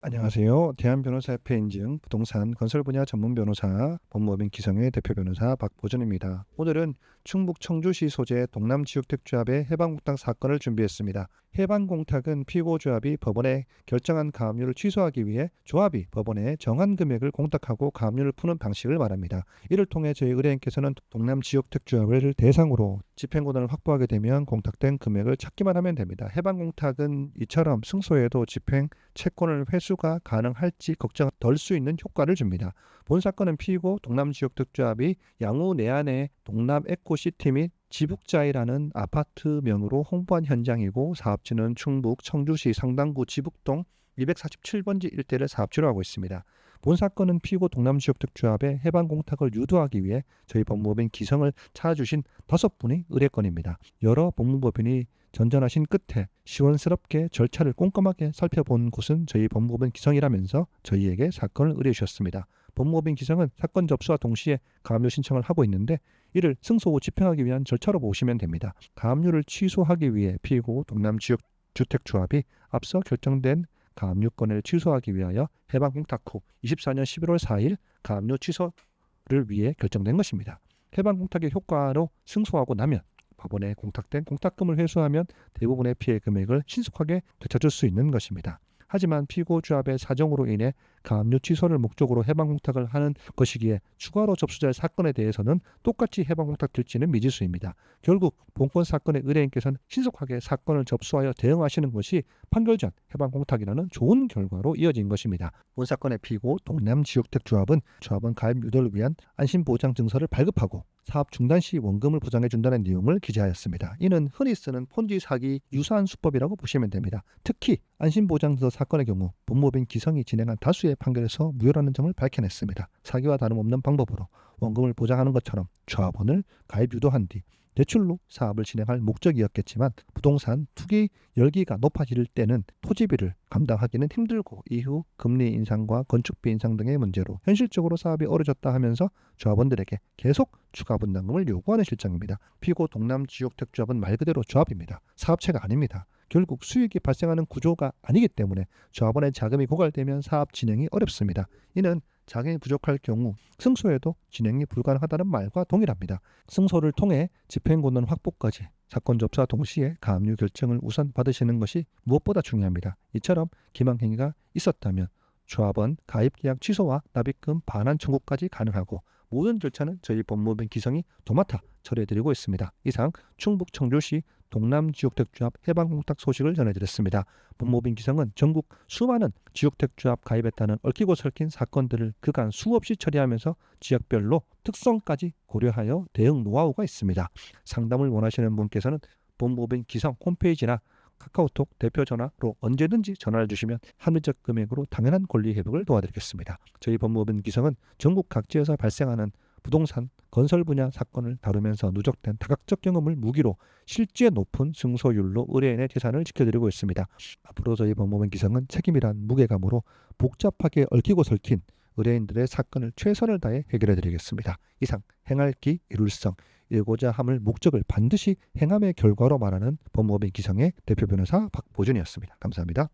안녕하세요. 대한변호사협회 인증 부동산 건설 분야 전문 변호사 법무법인 기성의 대표 변호사 박보준입니다. 오늘은 충북 청주시 소재 동남지역택조합의 해방공탁 사건을 준비했습니다. 해방공탁은 피고조합이 법원에 결정한 가압류를 취소하기 위해 조합이 법원에 정한 금액을 공탁하고 가압류를 푸는 방식을 말합니다. 이를 통해 저희 의뢰인께서는 동남지역택조합을 대상으로 집행권을 확보하게 되면 공탁된 금액을 찾기만 하면 됩니다. 해방공탁은 이처럼 승소에도 집행 채권을 회수가 가능할지 걱정 덜 수 있는 효과를 줍니다. 본 사건은 피고 동남지역특조합이 양우 내안의 동남에코시티 및 지북자이라는 아파트명으로 홍보한 현장이고 사업지는 충북 청주시 상당구 지북동 247번지 일대를 사업지로 하고 있습니다. 본 사건은 피고 동남지역특조합의 해방공탁을 유도하기 위해 저희 법무법인 기성을 찾아주신 5분의 의뢰건입니다. 여러 법무법인이 전전하신 끝에 시원스럽게 절차를 꼼꼼하게 살펴본 곳은 저희 법무법인 기성이라면서 저희에게 사건을 의뢰해 주셨습니다. 법무법인 기성은 사건 접수와 동시에 가압류 신청을 하고 있는데 이를 승소 후 집행하기 위한 절차로 보시면 됩니다. 가압류를 취소하기 위해 피고 동남지역주택조합이 앞서 결정된 가압류권을 취소하기 위하여 해방공탁 후 24년 11월 4일 가압류 취소를 위해 결정된 것입니다. 해방공탁의 효과로 승소하고 나면 법원에 공탁된 공탁금을 회수하면 대부분의 피해 금액을 신속하게 되찾을 수 있는 것입니다. 하지만 피고조합의 사정으로 인해 가압류 취소를 목적으로 해방공탁을 하는 것이기에 추가로 접수될 사건에 대해서는 똑같이 해방공탁될지는 미지수입니다. 결국 본건 사건의 의뢰인께서는 신속하게 사건을 접수하여 대응하시는 것이 판결 전 해방공탁이라는 좋은 결과로 이어진 것입니다. 본 사건의 피고 동남지역택조합은 조합원 가입 유도를 위한 안심보장증서를 발급하고 사업 중단 시 원금을 보장해준다는 내용을 기재하였습니다. 이는 흔히 쓰는 폰지 사기 유사한 수법이라고 보시면 됩니다. 특히 안심보장증서 사건의 경우 법무법인 기성이 진행한 다수의 판결에서 무효라는 점을 밝혀냈습니다. 사기와 다름없는 방법으로 원금을 보장하는 것처럼 조합원을 가입 유도한 뒤 대출로 사업을 진행할 목적이었겠지만 부동산 투기 열기가 높아질 때는 토지비를 감당하기는 힘들고 이후 금리 인상과 건축비 인상 등의 문제로 현실적으로 사업이 어려졌다 하면서 조합원들에게 계속 추가 분담금을 요구하는 실정입니다. 피고 동남지역택조합은 말 그대로 조합입니다. 사업체가 아닙니다. 결국 수익이 발생하는 구조가 아니기 때문에 조합원의 자금이 고갈되면 사업 진행이 어렵습니다. 이는 자금이 부족할 경우 승소에도 진행이 불가능하다는 말과 동일합니다. 승소를 통해 집행권은 확보까지 사건 접수와 동시에 가압류 결정을 우선 받으시는 것이 무엇보다 중요합니다. 이처럼 기망행위가 있었다면 조합원 가입계약 취소와 납입금 반환 청구까지 가능하고 모든 절차는 저희 법무법인 기성이 도맡아 처리해드리고 있습니다. 이상 충북 청주시 동남지역택조합 해방공탁 소식을 전해드렸습니다. 법무법인 기성은 전국 수많은 지역택조합 가입했다는 얽히고 설킨 사건들을 그간 수없이 처리하면서 지역별로 특성까지 고려하여 대응 노하우가 있습니다. 상담을 원하시는 분께서는 법무법인 기성 홈페이지나 카카오톡 대표 전화로 언제든지 전화를 주시면 합리적 금액으로 당연한 권리 회복을 도와드리겠습니다. 저희 법무법인 기성은 전국 각지에서 발생하는 부동산 건설 분야 사건을 다루면서 누적된 다각적 경험을 무기로 실제 높은 승소율로 의뢰인의 재산을 지켜드리고 있습니다. 앞으로 저희 법무법인 기성은 책임이란 무게감으로 복잡하게 얽히고 설킨 의뢰인들의 사건을 최선을 다해 해결해 드리겠습니다. 이상 행할 기 이룰성 이루고자 함을 목적을 반드시 행함의 결과로 말하는 법무법인 기성의 대표 변호사 박보준이었습니다. 감사합니다.